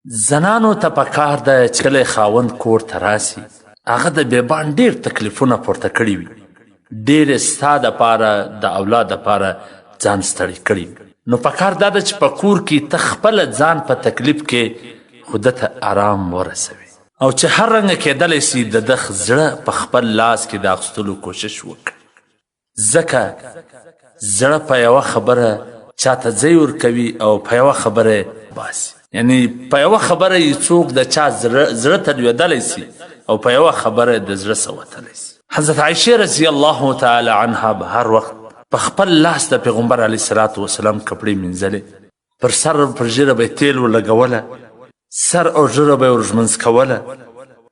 زنانو ته پکار ده چې کله خاوند کور ته راسي هغه د بیبان ډېر تکلیفونه پورته کړي وي، ډېرې ستا دپاره د اولاد دپاره ځان ستړی کړي وي. نو پکار دا ده چې په کور کې ته خپله ځان په تکلیف کې خو ده ته آرام ورسوي او چې هر رنګه کیدلی سي د ده زړه په خپل لاس کې د اخیستلو کوشش وکړي، ځکه زړه په یوه خبره چاته ځای ورکوي او په یوه خبره باسي. یعنی په یوه خبره یې څوک د چا زړه ته لوېدلی سي او په یوه خبره د زړه څه وتلی سي. حضرت عایشې رضی الله تعالی عنها به هر وخت په خپل لاس د پیغمبر علیه الصلاة وسلام کپړې مینځلې، پر سر پر ژیره به یې تیل ورلګوله، سر او ژیره به یې ورژمنځ کوله،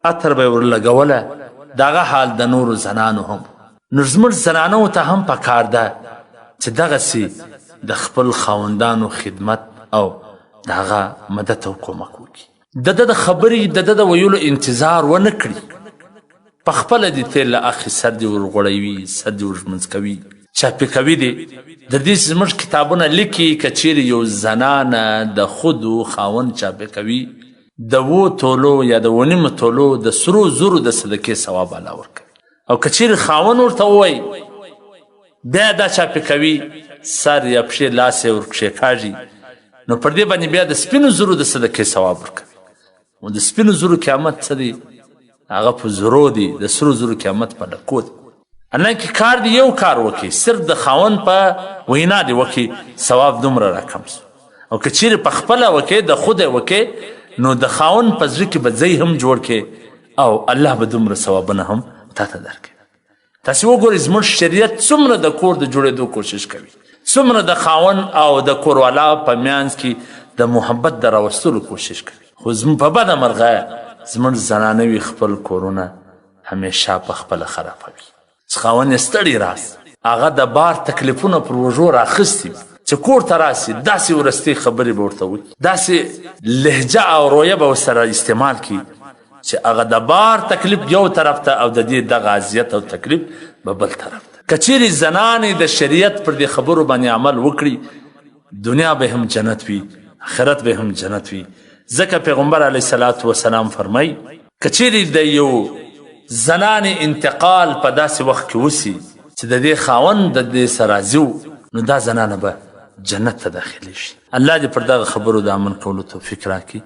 عطر به یې ورلګوله. د هغه حال د نورو زنانو هم. نو زموږ زنانو ته هم پکار ده چې دغسې د خپل خاوندانو خدمت او د هغه مدد او کومک وکړي، د ده د خبرې د ده د ویلو انتظار ونه کړي، په خپله دې تیل له اخې سر دې ورغوړوي، سر دې ورژمنځ کوي، چاپې کوي دې. د دې زموږ کتابونه لیکي که چیرې یو زنانه د خودو خاوند چاپې کوي د 7 تولو یا د 9 تولو د سرو زرو د صدقې ثواب الله ورکوي. او که چیرې خاوند ورته ووایي بیا دا چاپې کوي، سر یا پښې لاس یې ورکښېکاږي، نو پر دې باندې بیا د سپینو زرو د صدقې ثواب ورکوي. او د سپینو زرو قیامت څه دی؟ هغه په زرو دی، د سرو زرو قیامت په لکو دی. حالانکه کار دی یو کار وکړي، صرف د خاوند په وینا دی وکړي، ثواب دومره راکم سو. او که چیرې په خپله وکړي، د خوده وکړي، نو د خاوند په زړه کې به ځای هم جوړ کړي او الله به دومره ثوابونه هم تا ته درکړي. تاسې وګورئ زموږ شریعت څومره د کور د جوړېدو کوشش کوي، څومره د خاوند او د کوروالا په منځ کې د محبت د راوستلو کوشش کوي. خو زموږ په بده مرغه زموږ زنانوي خپل کورونه همیشه په خپله خرابوي. چې خاوند یې ستړی راست، هغه د بار تکلیفونه پر وژو راخیستي چې کور ته راسي داسې ورستې خبرې به ورته وکړي، داسې لهجه او رویه به ورسره استعمال کړي چې هغه د بار تکلیف یو طرف ته او د دې دغه اذیت او تکلیف به بل طرف ته. که چیرې زنانې د شریعت پر دې خبرو باندې عمل وکړي، دنیا به هم جنت وي، آخرت به هم جنت وي. ځکه پیغمبر علیه الصلاة وسلام فرمایي که چیرې د یو زنانې انتقال په داسې وخت کې وسي چې د دې خاوند د دې سره راضي و، نو دا زنانه به جنت ته داخلي شي. الله دې پر دغه خبرو د عمل کولو توفیق راکړي.